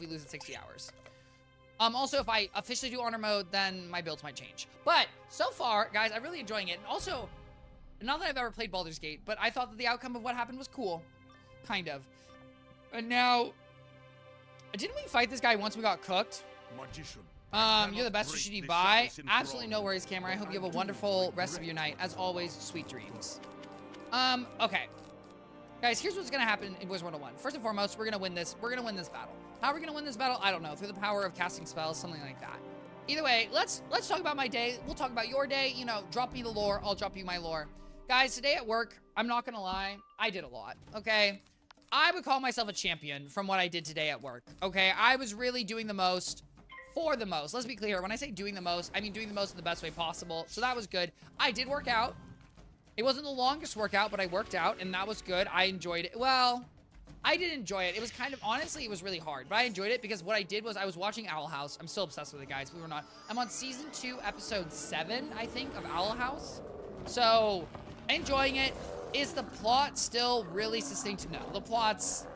we lose in 60 hours. Also, if I officially do honor mode, then my builds might change. But so far, guys, I'm really enjoying it. And also, not that I've ever played Baldur's Gate, but I thought that the outcome of what happened was cool. Kind of. And now, didn't we fight this guy once we got cooked? Magician. You're the best. Who should you buy? Absolutely no worries, Cameron. I hope you have a wonderful rest of your night. As always, sweet dreams. Okay. Guys, here's what's gonna happen in Wizard101. First and foremost, we're gonna win this. We're gonna win this battle. How are we gonna win this battle? I don't know. Through the power of casting spells, something like that. Either way, let's talk about my day. We'll talk about your day. You know, drop me the lore. I'll drop you my lore. Guys, today at work, I'm not gonna lie, I did a lot, okay? I would call myself a champion from what I did today at work, okay? I was really doing the most for the most. Let's be clear. When I say doing the most, I mean doing the most in the best way possible. So that was good. I did work out. It wasn't the longest workout, but I worked out, and that was good. I enjoyed it. Well, I did enjoy it. It was kind of, honestly, it was really hard, but I enjoyed it because what I did was I was watching Owl House. I'm still obsessed with it, guys. We were not. I'm on season 2, episode 7, I think, of Owl House. So, enjoying it. Is the plot still really succinct? No. The plot's,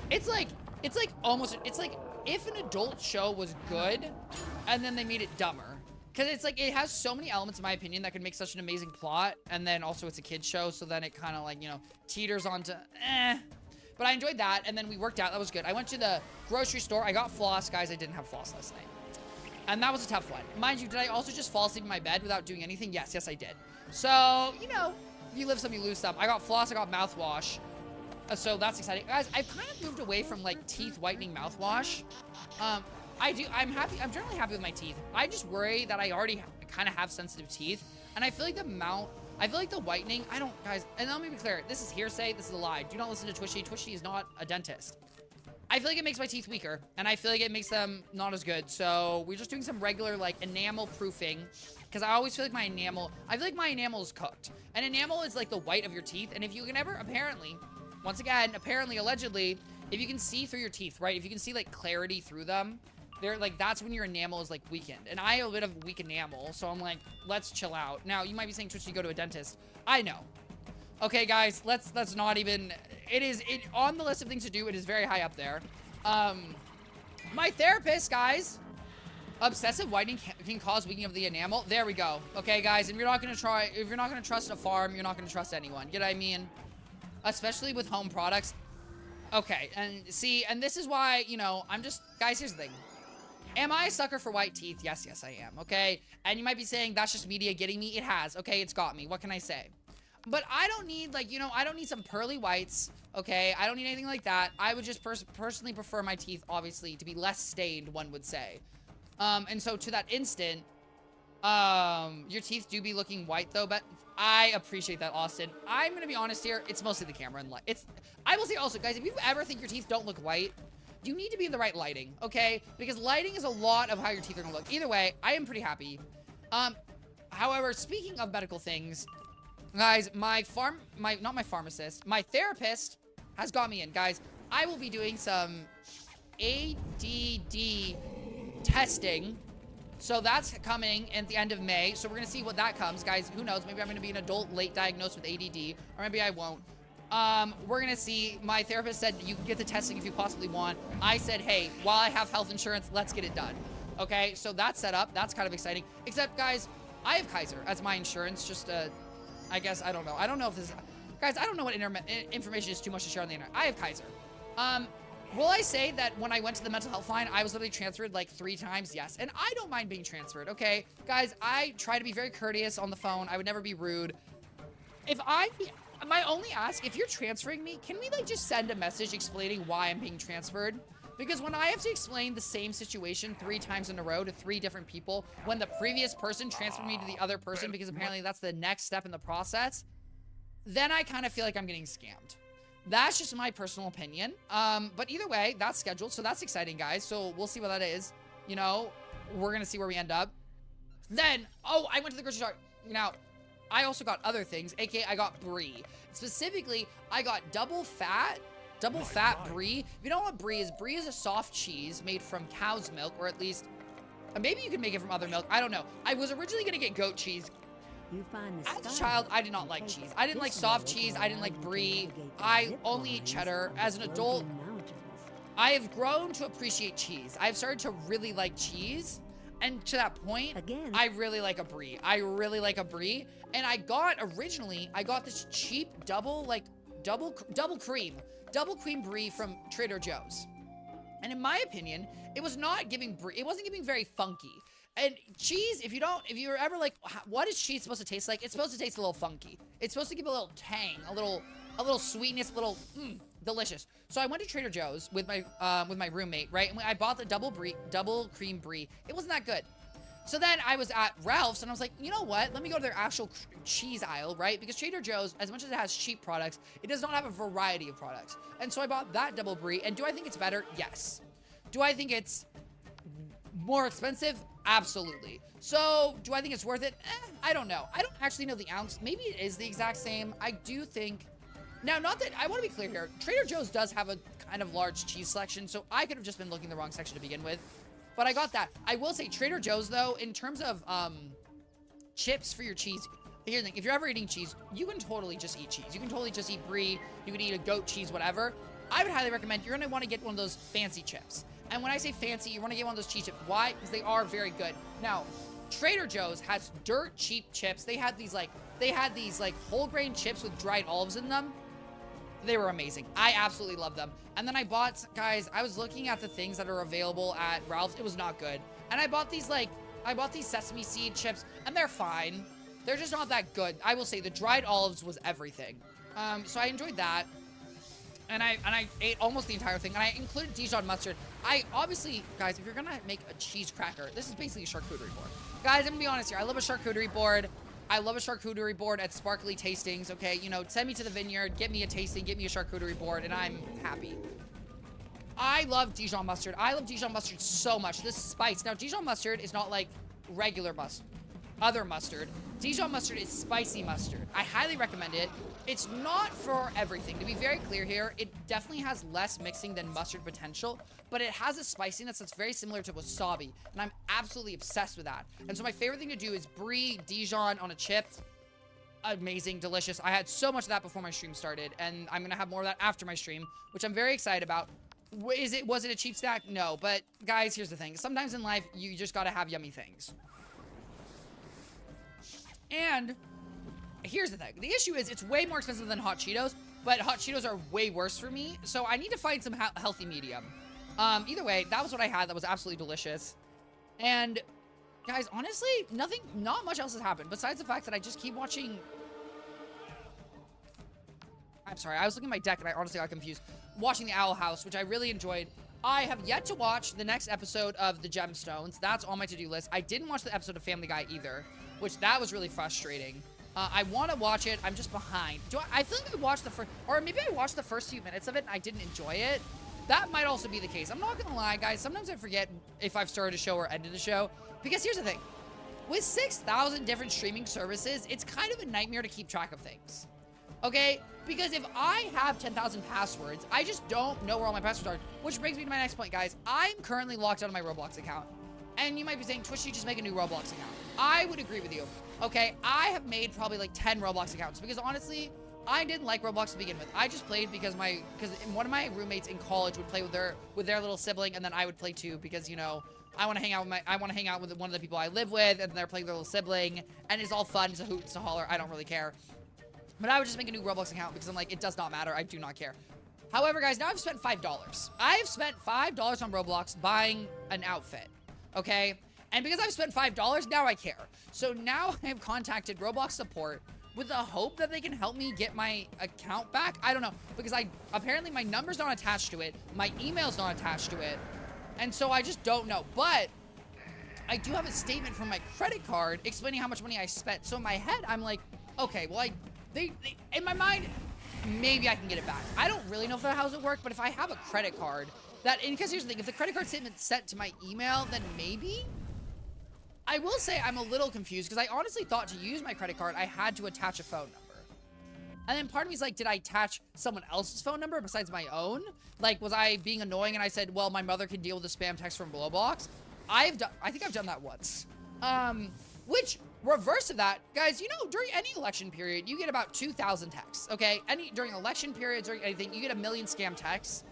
it's like almost, it's like if an adult show was good and then they made it dumber. Because it's like, it has so many elements, in my opinion, that could make such an amazing plot. And then also it's a kid's show, so then it kind of like, you know, teeters onto But I enjoyed that, and then we worked out. That was good. I went to the grocery store. I got floss. Guys, I didn't have floss last night. And that was a tough one. Mind you, did I also just fall asleep in my bed without doing anything? Yes, I did. So, you know, you live some, you lose some. I got floss, I got mouthwash. So that's exciting. Guys, I've kind of moved away from, like, teeth whitening mouthwash. I'm happy. I'm generally happy with my teeth. I just worry that I already kind of have sensitive teeth. And I feel like the whitening, I don't, guys, and let me be clear. This is hearsay. This is a lie. Do not listen to Twichty. Twichty is not a dentist. I feel like it makes my teeth weaker, and I feel like it makes them not as good. So we're just doing some regular, like, enamel proofing, because I always feel like my enamel, I feel like my enamel is cooked. And enamel is like the white of your teeth, and if you can ever, apparently, once again, apparently, allegedly, if you can see through your teeth, right, if you can see, like, clarity through them, they're like, that's when your enamel is, like, weakened. And I have a bit of weak enamel, so I'm like, let's chill out. Now, you might be saying, Twitch, you go to a dentist. I know. Okay, guys, let's not even, on the list of things to do, it is very high up there. My therapist, guys, obsessive whitening can cause weakening of the enamel. There we go. Okay, guys, if you're not gonna trust a farm, you're not gonna trust anyone. You know what I mean? Especially with home products. Okay, and see, and this is why, you know, guys, here's the thing. Am I a sucker for white teeth? Yes, I am, okay? And you might be saying, that's just media getting me. It has, okay? It's got me. What can I say? But I don't need, like, you know, I don't need some pearly whites, okay? I don't need anything like that. I would just personally prefer my teeth, obviously, to be less stained, one would say. And so to that instant, your teeth do be looking white, though, but I appreciate that, Austin. I'm gonna be honest here. It's mostly the camera and light. I will say also, guys, if you ever think your teeth don't look white, you need to be in the right lighting, okay? Because lighting is a lot of how your teeth are gonna look. Either way, I am pretty happy. However, speaking of medical things, guys, my therapist has got me in. Guys, I will be doing some ADD testing. So that's coming at the end of May. So we're gonna see what that comes. Guys, who knows? Maybe I'm gonna be an adult late diagnosed with ADD, or maybe I won't. We're gonna see. My therapist said you can get the testing if you possibly want. I said, hey, while I have health insurance, let's get it done. Okay, so that's set up. That's kind of exciting. Except, guys, I have Kaiser as my insurance. Just, I guess, I don't know. I don't know if this, guys, I don't know what information is too much to share on the internet. I have Kaiser. Will I say that when I went to the mental health line, I was literally transferred like 3 times? Yes. And I don't mind being transferred, okay? Guys, I try to be very courteous on the phone. I would never be rude. My only ask, if you're transferring me, can we like just send a message explaining why I'm being transferred? Because when I have to explain the same situation 3 times in a row to 3 different people, when the previous person transferred me to the other person, because apparently that's the next step in the process, then I kind of feel like I'm getting scammed. That's just my personal opinion. But either way, that's scheduled, so that's exciting, guys. So we'll see what that is. You know, we're gonna see where we end up. Then, oh, I went to the grocery store. Now, I also got other things, aka I got brie. Specifically, I got double fat brie. If you don't know what brie is a soft cheese made from cow's milk, or at least, maybe you can make it from other milk. I don't know. I was originally gonna get goat cheese. As a child, I did not like cheese. I didn't like soft cheese. I didn't like brie. I only ate cheddar. As an adult, I have grown to appreciate cheese. I've started to really like cheese. And to that point, again, I really like a brie. I really like a brie. And I got this cheap double cream brie from Trader Joe's. And in my opinion, it wasn't giving very funky. And cheese, if you're ever like, what is cheese supposed to taste like? It's supposed to taste a little funky. It's supposed to give a little tang, a little sweetness, a little, delicious. So I went to Trader Joe's with my roommate, right? And I bought the double cream brie. It wasn't that good. So then I was at Ralph's and I was like, you know what? Let me go to their actual cheese aisle, right? Because Trader Joe's, as much as it has cheap products, it does not have a variety of products. And so I bought that double brie. And do I think it's better? Yes. Do I think it's more expensive? Absolutely. So do I think it's worth it? I don't know. I don't actually know the ounce. Maybe it is the exact same. I do think... Now, not that... I want to be clear here. Trader Joe's does have a kind of large cheese selection, so I could have just been looking the wrong section to begin with. But I got that. I will say Trader Joe's, though, in terms of chips for your cheese... Here's the thing. If you're ever eating cheese, you can totally just eat cheese. You can totally just eat brie. You can eat a goat cheese, whatever. I would highly recommend... You're going to want to get one of those fancy chips. And when I say fancy, you want to get one of those cheese chips. Why? Because they are very good. Now, Trader Joe's has dirt cheap chips. They had these whole grain chips with dried olives in them. They were amazing. I absolutely love them. And then I was looking at the things that are available at Ralph's. It was not good. And I bought these sesame seed chips, and they're fine. They're just not that good. I will say the dried olives was everything. So I enjoyed that. And I ate almost the entire thing. And I included Dijon mustard. Obviously, guys, if you're going to make a cheese cracker, this is basically a charcuterie board. Guys, I'm going to be honest here. I love a charcuterie board. I love a charcuterie board at Sparkly Tastings, okay? You know, send me to the vineyard, get me a tasting, get me a charcuterie board, and I'm happy. I love Dijon mustard. I love Dijon mustard so much. This spice. Now, Dijon mustard is not like regular other mustard. Dijon mustard is spicy mustard. I highly recommend it. It's not for everything. To be very clear here, it definitely has less mixing than mustard potential, but it has a spiciness that's very similar to wasabi, and I'm absolutely obsessed with that. And so my favorite thing to do is brie Dijon on a chip. Amazing, delicious. I had so much of that before my stream started, and I'm gonna have more of that after my stream, which I'm very excited about. Was it a cheap snack? No, but guys, here's the thing. Sometimes in life, you just gotta have yummy things. And here's the thing. The issue is it's way more expensive than Hot Cheetos, but Hot Cheetos are way worse for me, so I need to find some healthy medium. Either way, that was what I had. That was absolutely delicious. And guys, honestly, not much else has happened besides the fact that I just keep watching. I'm sorry, I was looking at my deck and I honestly got confused. Watching The Owl House, which I really enjoyed. I have yet to watch the next episode of The Gemstones. That's on my to-do list. I didn't watch the episode of Family Guy either, which that was really frustrating. I want to watch it. I'm just behind. I feel like I watched the first, or maybe I watched the first few minutes of it and I didn't enjoy it. That might also be the case. I'm not gonna lie, guys. Sometimes I forget if I've started a show or ended a show. Because here's the thing. With 6,000 different streaming services, it's kind of a nightmare to keep track of things. Okay? Because if I have 10,000 passwords, I just don't know where all my passwords are. Which brings me to my next point, guys. I'm currently locked out of my Roblox account. And you might be saying, Twichty, just make a new Roblox account. I would agree with you. Okay? I have made probably like 10 Roblox accounts. Because honestly, I didn't like Roblox to begin with. I just played because one of my roommates in college would play with their little sibling, and then I would play too because, you know, I want to hang out with one of the people I live with, and they're playing their little sibling, and it's all fun. It's a hoot, it's a holler. I don't really care. But I would just make a new Roblox account because I'm like, it does not matter. I do not care. However, guys, now I've spent $5. I've spent $5 on Roblox buying an outfit. Okay? And because I've spent $5, now I care. So now I have contacted Roblox support with the hope that they can help me get my account back. I don't know, because apparently my number's not attached to it, my email's not attached to it, and so I just don't know. But I do have a statement from my credit card explaining how much money I spent. So in my head, I'm like, okay, well, in my mind, maybe I can get it back. I don't really know how it works, but if I have a credit card, because here's the thing, if the credit card statement's sent to my email, then maybe. I will say I'm a little confused because I honestly thought to use my credit card, I had to attach a phone number. And then part of me is like, did I attach someone else's phone number besides my own? Like, was I being annoying and I said, well, my mother can deal with the spam text from Blowbox? I think I've done that once. Which, reverse of that, guys, you know, during any election period, you get about 2,000 texts, okay? During election periods or anything, you get 1 million scam texts.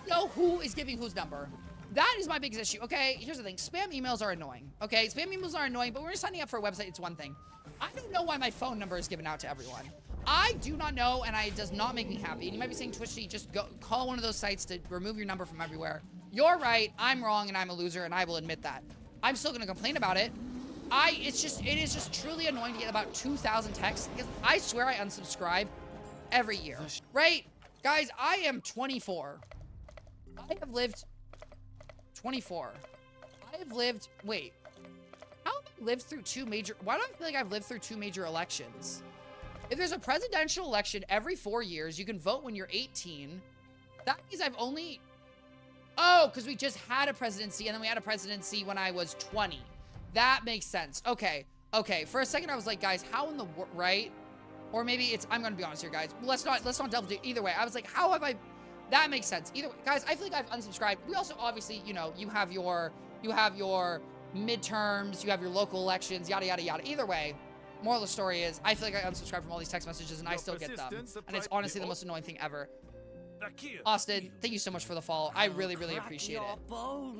don't know who is giving whose number. That is my biggest issue. Okay, here's the thing. Spam emails are annoying. Okay, spam emails are annoying, but when you're signing up for a website, it's one thing. I don't know why my phone number is given out to everyone. I do not know, and it does not make me happy. And you might be saying, Twichty, just go call one of those sites to remove your number from everywhere. You're right. I'm wrong, and I'm a loser, and I will admit that. I'm still going to complain about it. It is just truly annoying to get about 2,000 texts, because I swear I unsubscribe every year. Right? Guys, I am 24. I have lived 24. I have lived, wait. How have I lived through why do I feel like I've lived through 2 major elections? If there's a presidential election every 4 years, you can vote when you're 18. That means I've only, oh, because we just had a presidency, and then we had a presidency when I was 20. That makes sense. Okay. Okay. For a second, I was like, guys, how in the world, right? Or maybe it's, I'm going to be honest here, guys. Let's not delve into either way. I was like, how have I, that makes sense. Either way, guys, I feel like I've unsubscribed. We also, obviously, you know, you have your midterms, you have your local elections, yada, yada, yada. Either way, moral of the story is, I feel like I unsubscribed from all these text messages, and I still get them. And it's honestly the most annoying thing ever. Austin, thank you so much for the follow. I really, really appreciate it. Oh,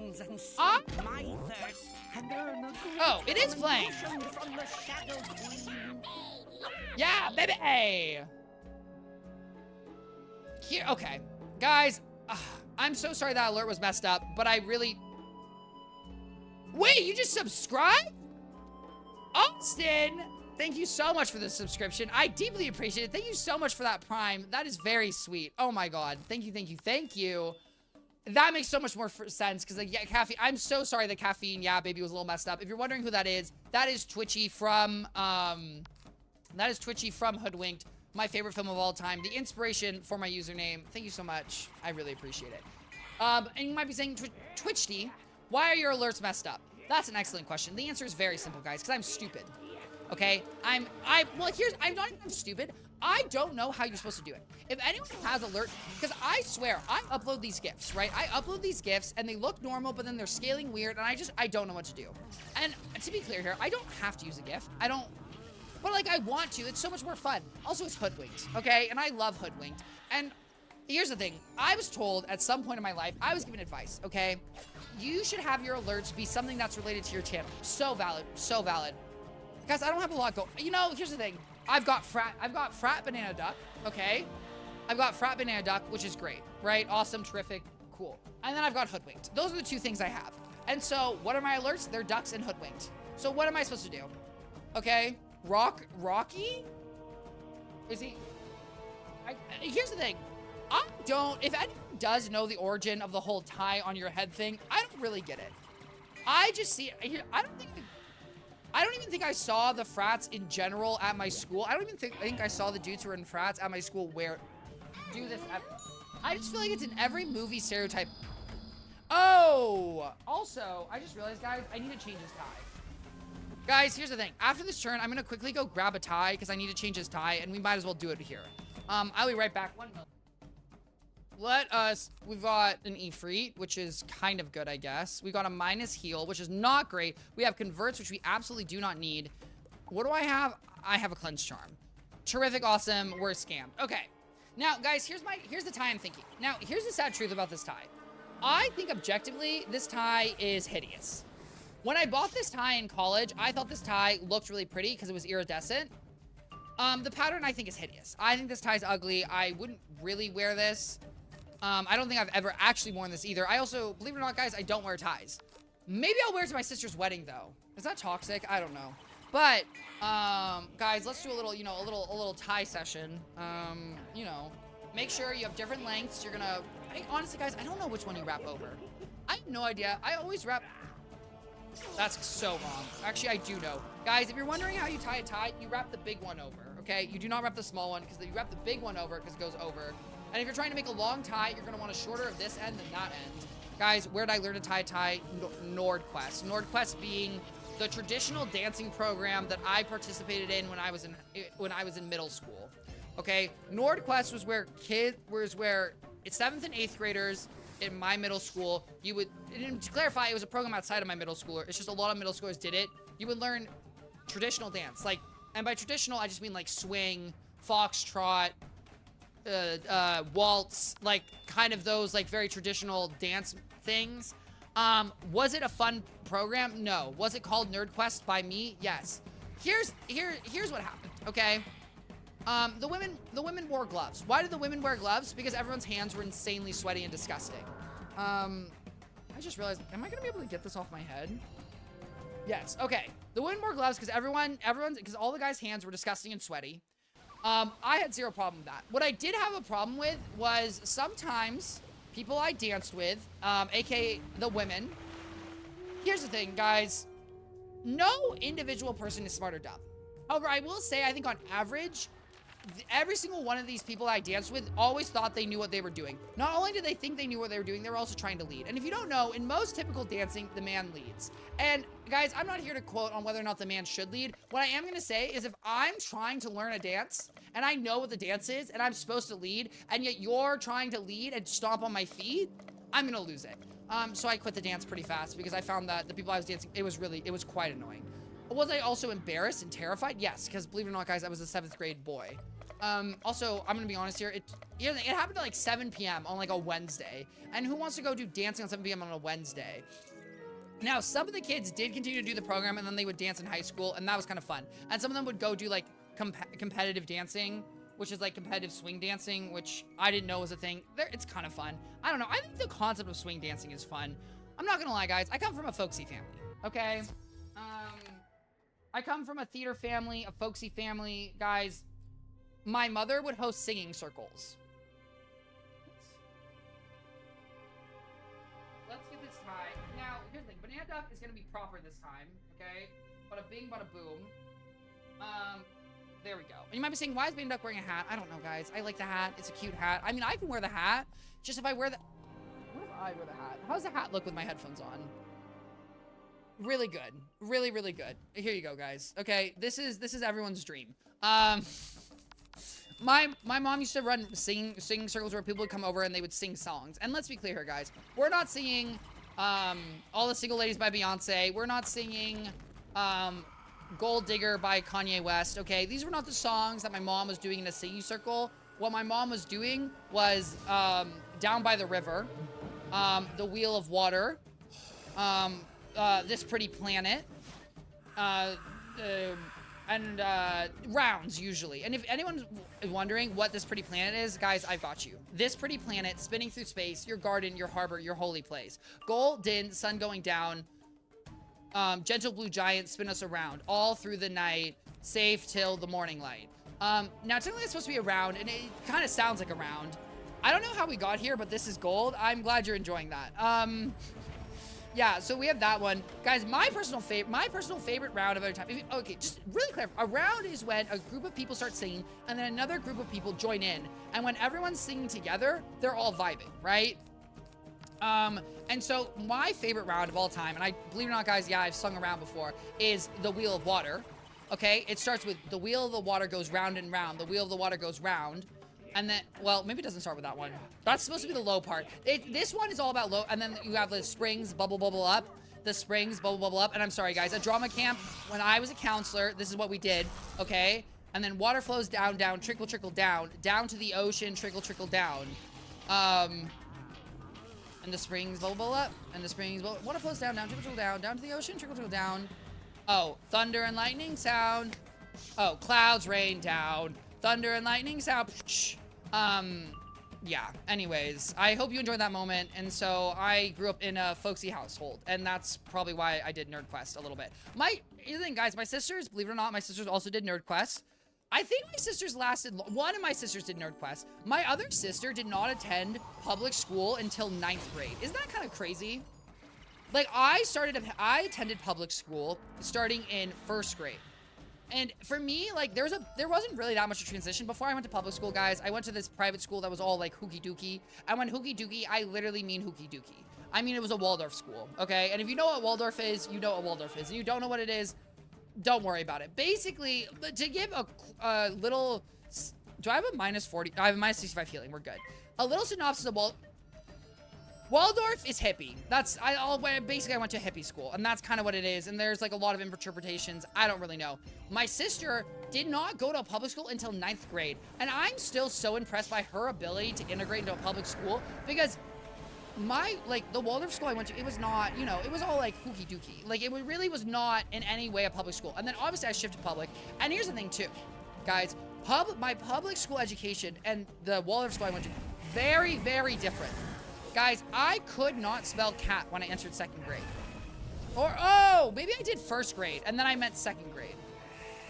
it is playing. Yeah, baby. Here, okay. Guys, I'm so sorry that alert was messed up, but I really... Wait, you just subscribed? Austin, thank you so much for the subscription. I deeply appreciate it. Thank you so much for that Prime. That is very sweet. Oh my God. Thank you, thank you, thank you. That makes so much more sense because like, yeah, caffeine. I'm so sorry that caffeine, yeah, baby, was a little messed up. If you're wondering who that is Twichty from, Hoodwinked, my favorite film of all time. The inspiration for my username. Thank you so much. I really appreciate it. And you might be saying, Twichty, why are your alerts messed up? That's an excellent question. The answer is very simple, guys, because I'm stupid. Okay? I'm not even stupid. I don't know how you're supposed to do it. If anyone has alert, because I swear, I upload these GIFs, right? I upload these GIFs, and they look normal, but then they're scaling weird, and I don't know what to do. And to be clear here, I don't have to use a GIF. But like, I want to. It's so much more fun. Also, it's Hoodwinked, okay? And I love Hoodwinked. And here's the thing. I was told at some point in my life, I was given advice, okay? You should have your alerts be something that's related to your channel. So valid, so valid. Guys, I don't have a lot going. You know, here's the thing. I've got Frat Banana Duck, okay? I've got Frat Banana Duck, which is great, right? Awesome, terrific, cool. And then I've got Hoodwinked. Those are the 2 things I have. And so, what are my alerts? They're ducks and Hoodwinked. So what am I supposed to do? Okay? Rocky? Is he? Here's the thing. If anyone does know the origin of the whole tie on your head thing, I don't really get it. I just see it. I don't even think I saw the frats in general at my school. I don't even think I saw the dudes who were in frats at my school do this. I just feel like it's in every movie stereotype. Oh! Also, I just realized, guys, I need to change his tie. Guys, here's the thing. After this turn, I'm going to quickly go grab a tie because I need to change his tie, and we might as well do it here. I'll be right back. 1 minute. We've got an Ifrit, which is kind of good, I guess. We got a minus heal, which is not great. We have converts, which we absolutely do not need. What do I have? I have a cleanse charm. Terrific, awesome. We're scammed. Okay. Now, guys, here's the tie I'm thinking. Now, here's the sad truth about this tie. I think objectively, this tie is hideous. When I bought this tie in college, I thought this tie looked really pretty because it was iridescent. The pattern I think is hideous. I think this tie is ugly. I wouldn't really wear this. I don't think I've ever actually worn this either. I also, believe it or not, guys, I don't wear ties. Maybe I'll wear it to my sister's wedding, though. Is that toxic? I don't know. But, guys, let's do a little tie session. You know, make sure you have different lengths. You're gonna, honestly, guys, I don't know which one you wrap over. I have no idea. I always wrap. That's so wrong. Actually, I do know. Guys, if you're wondering how you tie a tie, you wrap the big one over, okay? You do not wrap the small one because you wrap the big one over because it goes over. And if you're trying to make a long tie, you're going to want a shorter of this end than that end. Guys, where did I learn to tie a tie? NordQuest. NordQuest being the traditional dancing program that I participated in when I was in middle school. Okay? NordQuest was where 7th and 8th graders in my middle school, and to clarify, it was a program outside of my middle school. It's just a lot of middle schoolers did it. You would learn traditional dance. And by traditional, I just mean like swing, foxtrot, waltz, like kind of those like very traditional dance things. Was it a fun program? No. Was it called Nerd Quest by me? Yes. Here's what happened, okay? The women wore gloves. Why did the women wear gloves? Because everyone's hands were insanely sweaty and disgusting. I just realized, am I gonna be able to get this off my head? Yes, okay. The women wore gloves because because all the guys' hands were disgusting and sweaty. I had zero problem with that. What I did have a problem with was sometimes people I danced with, aka the women. Here's the thing, guys. No individual person is smart or dumb. However, I will say, I think on average, every single one of these people I danced with always thought they knew what they were doing. Not only did they think they knew what they were doing, they were also trying to lead. And if you don't know, in most typical dancing, the man leads. And guys, I'm not here to quote on whether or not the man should lead. What I am going to say is if I'm trying to learn a dance and I know what the dance is and I'm supposed to lead, and yet you're trying to lead and stomp on my feet, I'm going to lose it. So I quit the dance pretty fast because I found that the people I was dancing, it was quite annoying. Was I also embarrassed and terrified? Yes, because believe it or not, guys, I was a 7th grade boy. Also, I'm gonna be honest here, it happened at like 7 p.m. on like a Wednesday. And who wants to go do dancing on 7 p.m. on a Wednesday? Now, some of the kids did continue to do the program and then they would dance in high school, and that was kind of fun. And some of them would go do like competitive dancing, which is like competitive swing dancing, which I didn't know was a thing. It's kind of fun. I don't know. I think the concept of swing dancing is fun. I'm not gonna lie, guys. I come from a folksy family, okay? I come from a theater family, a folksy family, guys. My mother would host singing circles. Let's get this tied. Now, here's the thing. Banana Duck is going to be proper this time, okay? Bada bing, bada boom. There we go. And you might be saying, why is Banana Duck wearing a hat? I don't know, guys. I like the hat. It's a cute hat. I mean, I can wear the hat. Just if I wear the... What if I wear the hat? How does the hat look with my headphones on? Really good. Really, really good. Here you go, guys. Okay, this is everyone's dream. My mom used to run singing circles where people would come over and they would sing songs. And let's be clear here, guys. We're not singing All the Single Ladies by Beyonce. We're not singing Gold Digger by Kanye West, okay? These were not the songs that my mom was doing in a singing circle. What my mom was doing was Down by the River, The Wheel of Water, This Pretty Planet, and rounds usually. And if anyone's wondering what This Pretty Planet is, guys, I've got you. This pretty planet spinning through space, your garden, your harbor, your holy place. Golden sun going down, gentle blue giant spin us around all through the night, safe till the morning light. Now technically it's supposed to be a round, and it kind of sounds like a round. I don't know how we got here, but this is gold. I'm glad you're enjoying that. Yeah, so we have that one. Guys, my personal favorite round of every time. Okay, just really clear. A round is when a group of people start singing and then another group of people join in. And when everyone's singing together, they're all vibing, right? And so my favorite round of all time, and I believe it or not, guys, yeah, I've sung a round before, is the Wheel of Water. Okay, it starts with the Wheel of the Water goes round and round. The Wheel of the Water goes round. And then, well, maybe it doesn't start with that one. That's supposed to be the low part. This one is all about low, and then you have the springs, bubble, bubble up. The springs, bubble, bubble up. And I'm sorry, guys, at drama camp, when I was a counselor, this is what we did, okay? And then water flows down, down, trickle, trickle, down to the ocean, trickle, trickle, down. And the springs, bubble, bubble up. And the springs, bubble, water flows down, down, trickle, trickle, down to the ocean, trickle, trickle, down. Oh, thunder and lightning sound. Oh, clouds rain down. Thunder and lightning sound. Yeah, anyways, I hope you enjoyed that moment. And so I grew up in a folksy household, and that's probably why I did Nerd Quest a little bit. Here's the thing, guys, my sisters, believe it or not, my sisters also did Nerd Quest. I think my sisters one of my sisters did Nerd Quest. My other sister did not attend public school until 9th grade. Isn't that kind of crazy? Like, I attended public school starting in 1st grade. And for me, like, there wasn't really that much of a transition. Before I went to public school, guys, I went to this private school that was all, like, hooky dooky. And when hooky dooky, I literally mean hooky dooky. I mean, it was a Waldorf school, okay? And if you know what Waldorf is, you know what Waldorf is. And you don't know what it is, don't worry about it. Basically, to give a little... Do I have a minus 40? I have a minus 65 healing. We're good. A little synopsis of Waldorf is hippie. Basically, I went to hippie school, and that's kind of what it is. And there's like a lot of interpretations. I don't really know. My sister did not go to a public school until 9th grade. And I'm still so impressed by her ability to integrate into a public school because the Waldorf school I went to, it was not, you know, it was all like hooky dooky. Like it really was not in any way a public school. And then obviously I shifted to public. And here's the thing too, guys, my public school education and the Waldorf school I went to, very, very different. Guys, I could not spell cat when I entered 2nd grade. Or, oh, maybe I did 1st grade and then I meant 2nd grade.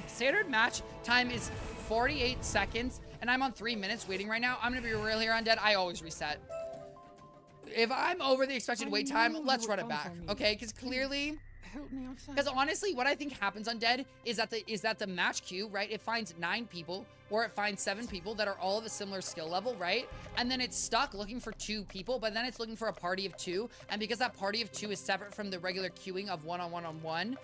Standard match time is 48 seconds and I'm on 3 minutes waiting right now. I'm gonna be real here, Undead. I always reset. If I'm over the expected wait time, let's run it back, okay? Because clearly, because honestly, what I think happens on Dead is that the match queue, right? It finds 9 people, or it finds 7 people that are all of a similar skill level, right? And then it's stuck looking for 2 people, but then it's looking for a party of 2, and because that party of 2 is separate from the regular queuing of 1-on-1-on-1,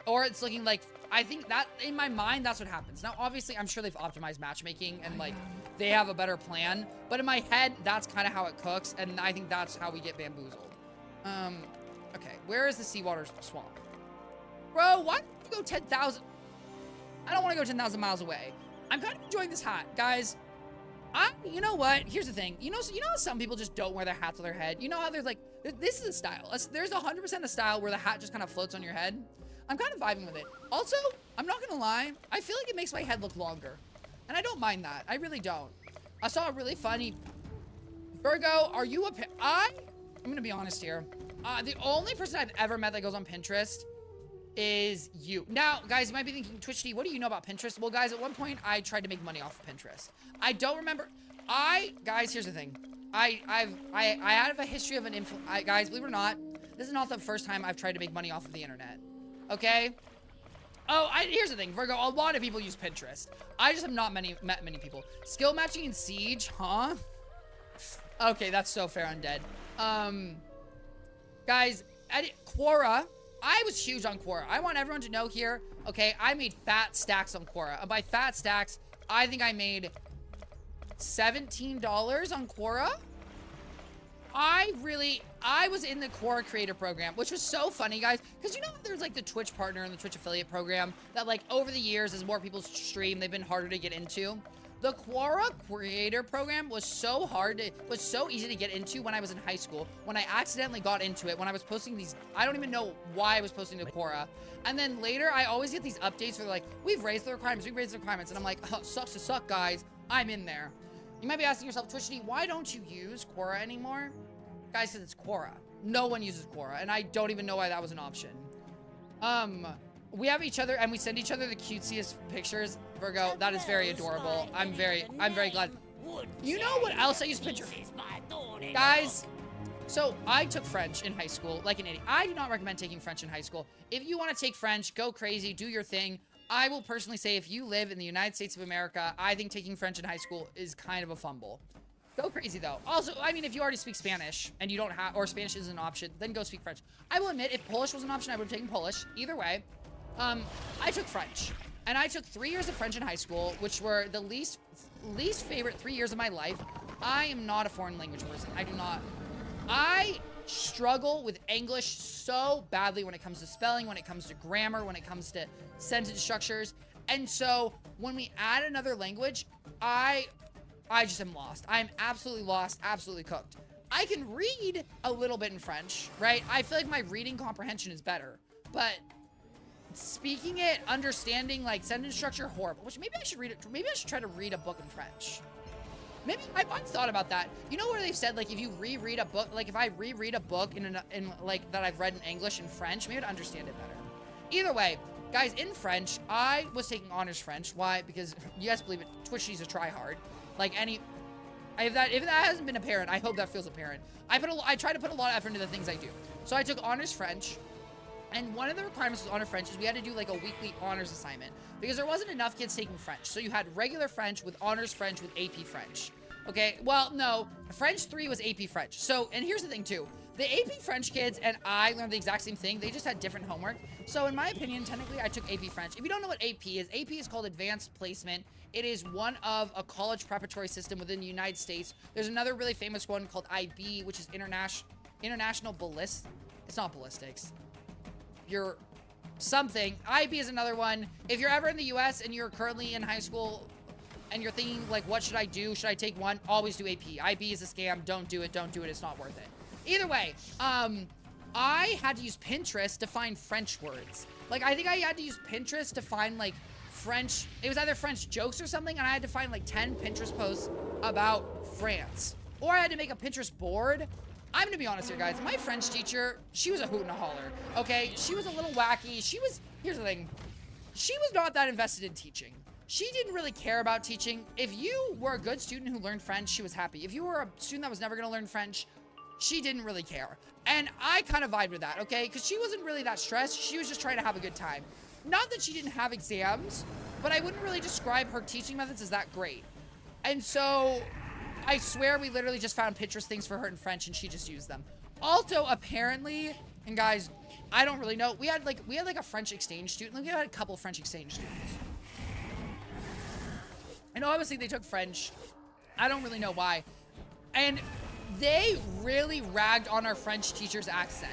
or it's looking like, I think that, in my mind, that's what happens. Now, obviously, I'm sure they've optimized matchmaking, and, like, they have a better plan. But in my head, that's kind of how it cooks, and I think that's how we get bamboozled. Okay, where is the seawater swamp? Bro, why don't you go 10,000? I don't want to go 10,000 miles away. I'm kind of enjoying this hat, guys. You know what? Here's the thing. You know how some people just don't wear their hats on their head? You know how there's, like, this is a style. There's 100% a style where the hat just kind of floats on your head. I'm kind of vibing with it. Also, I'm not gonna lie, I feel like it makes my head look longer. And I don't mind that. I really don't. I saw a really funny... Virgo, are you I'm gonna be honest here. The only person I've ever met that goes on Pinterest is you. Now, guys, you might be thinking, Twichty, what do you know about Pinterest? Well, guys, at one point, I tried to make money off of Pinterest. I don't remember... Guys, here's the thing. I have a history of an guys, believe it or not, this is not the first time I've tried to make money off of the internet. Okay? Oh, here's the thing, Virgo, a lot of people use Pinterest. I just have not met many people. Skill matching in Siege, huh? Okay, that's so fair, Undead. Guys, Quora, I was huge on Quora. I want everyone to know here, okay, I made fat stacks on Quora. And by fat stacks, I think I made $17 on Quora. I was in the Quora creator program, which was so funny, guys, because you know there's like the Twitch partner and the Twitch affiliate program that like over the years, as more people stream, they've been harder to get into. The Quora creator program was so easy to get into when I was in high school, when I accidentally got into it, when I was posting these, I don't even know why I was posting to Quora. And then later, I always get these updates where they're like, we've raised the requirements, and I'm like, oh, sucks to suck, guys, I'm in there. You might be asking yourself, Twichty, why don't you use Quora anymore? Guys, because it's Quora. No one uses Quora, and I don't even know why that was an option. We have each other, and we send each other the cutesiest pictures. Virgo, that is very adorable. I'm very glad. You know what else I use picture? Guys, so I took French in high school, like an idiot. I do not recommend taking French in high school. If you want to take French, go crazy, do your thing. I will personally say if you live in the United States of America, I think taking French in high school is kind of a fumble. Go crazy, though. Also, I mean, if you already speak Spanish and you don't have, or Spanish isn't an option, then go speak French. I will admit, if Polish was an option, I would have taken Polish. Either way, I took French. And I took 3 years of French in high school, which were the least favorite 3 years of my life. I am not a foreign language person. I do not. I struggle with English so badly when it comes to spelling, when it comes to grammar, when it comes to sentence structures. And so when we add another language, I just am lost. I am absolutely lost, absolutely cooked. I can read a little bit in French, right? I feel like my reading comprehension is better, but speaking it, understanding like sentence structure, horrible. Which maybe I should read it. Maybe I should try to read a book in French. Maybe I've thought about that. You know where they've said like if you reread a book, like if I reread a book in like that I've read in English and French, maybe I'd understand it better. Either way, guys, in French, I was taking honors French. Why? Because you guys believe it, Twitchy's a tryhard. Like if that hasn't been apparent, I hope that feels apparent. I try to put a lot of effort into the things I do. So I took honors French. And one of the requirements with honor French is we had to do like a weekly honors assignment because there wasn't enough kids taking French. So you had regular French with honors French with AP French. Okay, well, no, French 3 was AP French. So, and here's the thing too. The AP French kids and I learned the exact same thing. They just had different homework. So in my opinion, technically I took AP French. If you don't know what AP is called Advanced Placement. It is one of a college preparatory system within the United States. There's another really famous one called IB, which is International Ballistics. It's not ballistics. something. IB is another one. If you're ever in the US and you're currently in high school and you're thinking, like, what should I do? Should I take one? Always do AP. IB is a scam. Don't do it. Don't do it. It's not worth it. Either way, I had to use Pinterest to find French words. Like, I think I had to use Pinterest to find, like, French. It was either French jokes or something, and I had to find, like, 10 Pinterest posts about France. Or I had to make a Pinterest board. I'm gonna be honest here, guys. My French teacher, she was a hoot and a holler, okay? She was a little wacky. Here's the thing. She was not that invested in teaching. She didn't really care about teaching. If you were a good student who learned French, she was happy. If you were a student that was never gonna learn French, she didn't really care. And I kind of vibed with that, okay? Because she wasn't really that stressed. She was just trying to have a good time. Not that she didn't have exams, but I wouldn't really describe her teaching methods as that great. And so I swear we literally just found Pinterest things for her in French and she just used them. Also, apparently, and guys, I don't really know. We had like a French exchange student. Like, we had a couple French exchange students. And obviously they took French. I don't really know why. And they really ragged on our French teacher's accent.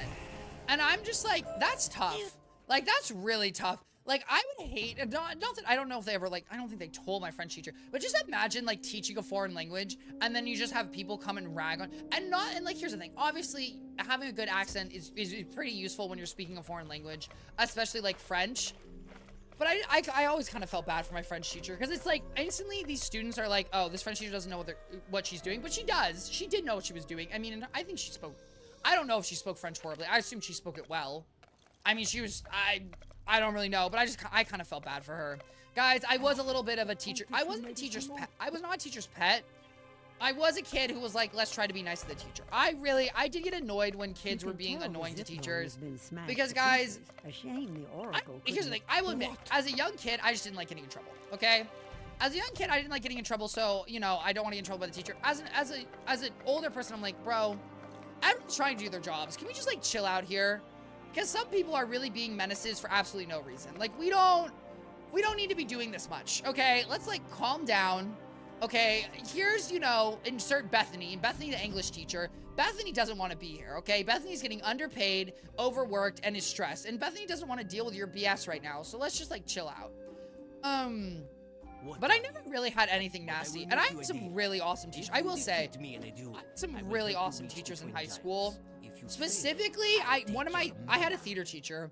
And I'm just like, that's tough. Like, that's really tough. Like, I would hate, and not that, I don't know if they ever, like, I don't think they told my French teacher, but just imagine, like, teaching a foreign language, and then you just have people come and rag on, and like, here's the thing, obviously, having a good accent is pretty useful when you're speaking a foreign language, especially, like, French, but I always kind of felt bad for my French teacher, because it's like, instantly, these students are like, oh, this French teacher doesn't know what she's doing, but she does. She did know what she was doing. I mean, I think she spoke, I don't know if she spoke French horribly. I assume she spoke it well. I mean, she was, I don't really know, but I kind of felt bad for her. Guys, I was a little bit of a teacher. I wasn't a teacher's pet. I was not a teacher's pet. I was a kid who was like, let's try to be nice to the teacher. I did get annoyed when kids were being annoying to teachers. Because, guys, here's the thing. I will admit, as a young kid, I just didn't like getting in trouble, okay? As a young kid, I didn't like getting in trouble, so, you know, I don't want to get in trouble by the teacher. As an older person, I'm like, bro, everyone's trying to do their jobs. Can we just, like, chill out here? Because some people are really being menaces for absolutely no reason. Like, we don't need to be doing this much, okay? Let's, like, calm down, okay? Here's, you know, insert Bethany. Bethany, the English teacher. Bethany doesn't want to be here, okay? Bethany's getting underpaid, overworked, and is stressed. And Bethany doesn't want to deal with your BS right now, so let's just, like, chill out. But I never really had anything nasty. And I had some really awesome teachers. I will say, I had some really awesome teachers in high school. Specifically, I had a theater teacher.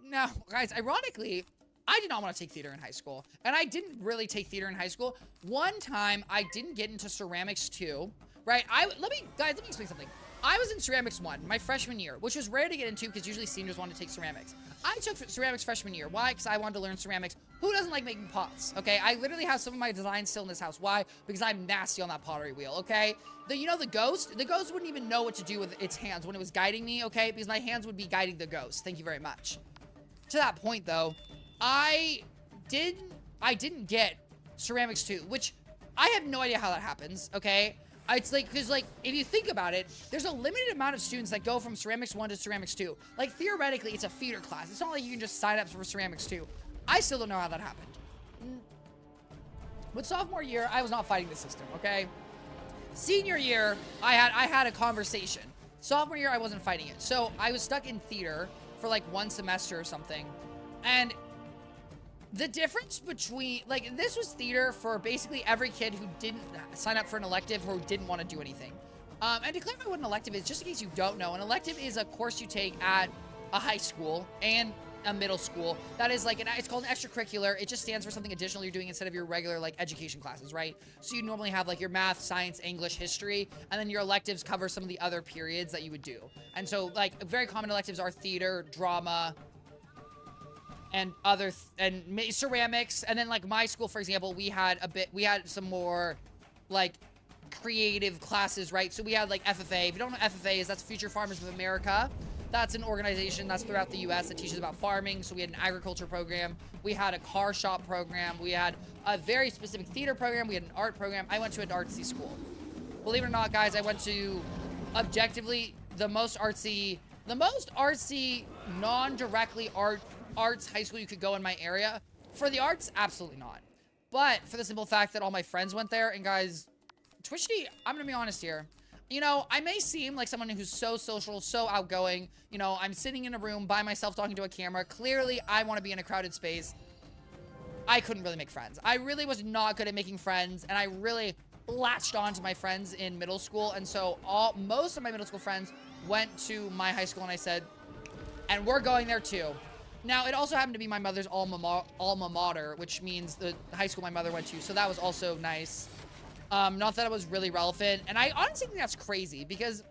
No, guys, ironically, I did not want to take theater in high school. And I didn't really take theater in high school. One time, I didn't get into ceramics 2, right? Let me explain something. I was in ceramics 1, my freshman year, which was rare to get into because usually seniors want to take ceramics. I took ceramics freshman year. Why? Because I wanted to learn ceramics. Who doesn't like making pots? Okay, I literally have some of my designs still in this house. Why? Because I'm nasty on that pottery wheel, okay? You know the ghost? The ghost wouldn't even know what to do with its hands when it was guiding me, okay? Because my hands would be guiding the ghost. Thank you very much. To that point, though, I didn't get ceramics 2, which I have no idea how that happens, okay? It's like, because, like, if you think about it, there's a limited amount of students that go from ceramics 1 to ceramics 2. Like, theoretically, it's a feeder class. It's not like you can just sign up for ceramics 2. I still don't know how that happened. But sophomore year, I was not fighting the system, okay? Senior year, I had a conversation. Sophomore year, I wasn't fighting it. So I was stuck in theater for like 1 semester or something. And the difference between, like, this was theater for basically every kid who didn't sign up for an elective or who didn't want to do anything. And to clarify what an elective is, just in case you don't know, an elective is a course you take at a high school and a middle school. That is like, it's called an extracurricular. It just stands for something additional you're doing instead of your regular, like, education classes, right? So you normally have, like, your math, science, English, history, and then your electives cover some of the other periods that you would do. And so, like, very common electives are theater, drama, and ceramics. And then, like, my school, for example, we had some more, like, creative classes, right? So we had, like, FFA. If you don't know what FFA is, that's Future Farmers of America. That's an organization that's throughout the U.S. that teaches about farming. So we had an agriculture program. We had a car shop program. We had a very specific theater program. We had an art program. I went to an artsy school. Believe it or not, guys, I went to, objectively, the most artsy, non-directly arts high school you could go in my area. For the arts, absolutely not. But for the simple fact that all my friends went there, and guys, Twichty, I'm gonna be honest here. you know, I may seem like someone who's so social, so outgoing. You know, I'm sitting in a room by myself talking to a camera. Clearly, I want to be in a crowded space. I couldn't really make friends. I really was not good at making friends, and I really latched on to my friends in middle school. And so most of my middle school friends went to my high school, and I said, and we're going there too. Now, it also happened to be my mother's alma mater, which means the high school my mother went to. So that was also nice. Not that it was really relevant. And I honestly think that's crazy because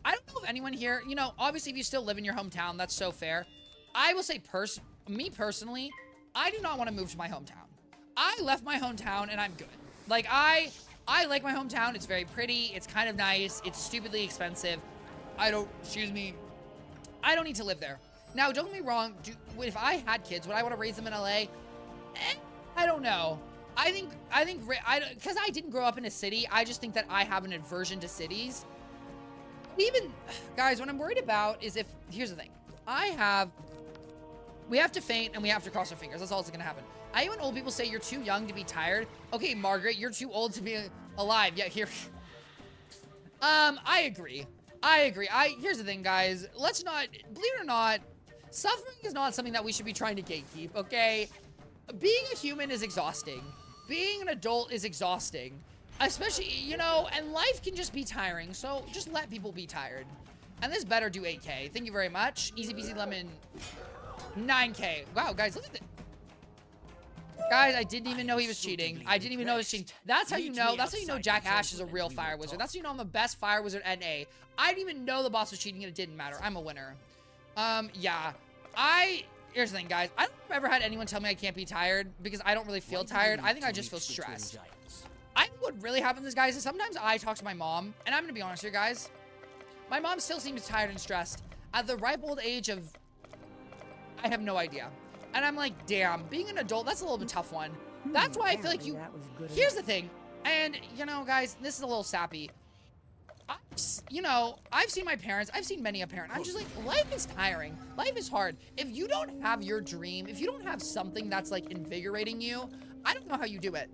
I don't know if anyone here, you know, obviously if you still live in your hometown, that's so fair. I will say me personally, I do not want to move to my hometown. I left my hometown and I'm good. Like I like my hometown. It's very pretty. It's kind of nice. It's stupidly expensive. I don't need to live there. Now, don't get me wrong. If I had kids, would I want to raise them in LA? I don't know. I think, because I didn't grow up in a city, I just think that I have an aversion to cities. Even, guys, what I'm worried about is here's the thing. We have to faint and we have to cross our fingers. That's all that's gonna happen. I hate when old people say you're too young to be tired. Okay, Margaret, you're too old to be alive. Yeah, here. I agree. Here's the thing, guys. Let's not, believe it or not, suffering is not something that we should be trying to gatekeep, okay? Being a human is exhausting. Being an adult is exhausting. Especially, you know, and life can just be tiring, so just let people be tired. And this better do 8K. Thank you very much. Easy peasy lemon. 9K. Wow, guys, look at this. Guys, I didn't even know he was cheating. I didn't even know he was cheating. That's how you know. That's how you know Jack Ash is a real fire wizard. That's how you know I'm the best fire wizard NA. I didn't even know the boss was cheating and it didn't matter. I'm a winner. Yeah. Here's the thing, guys. I don't ever had anyone tell me I can't be tired because I don't really feel tired. I think I just feel stressed. I think what really happens, guys, is sometimes I talk to my mom, and I'm gonna be honest here, guys. My mom still seems tired and stressed at the ripe old age of, I have no idea. And I'm like, damn, being an adult, that's a little bit tough one. That's why I feel like here's the thing. And, you know, guys, this is a little sappy. You know, I've seen my parents. I've seen many a parent. I'm just like, life is tiring. Life is hard. If you don't have your dream, if you don't have something that's, like, invigorating you, I don't know how you do it.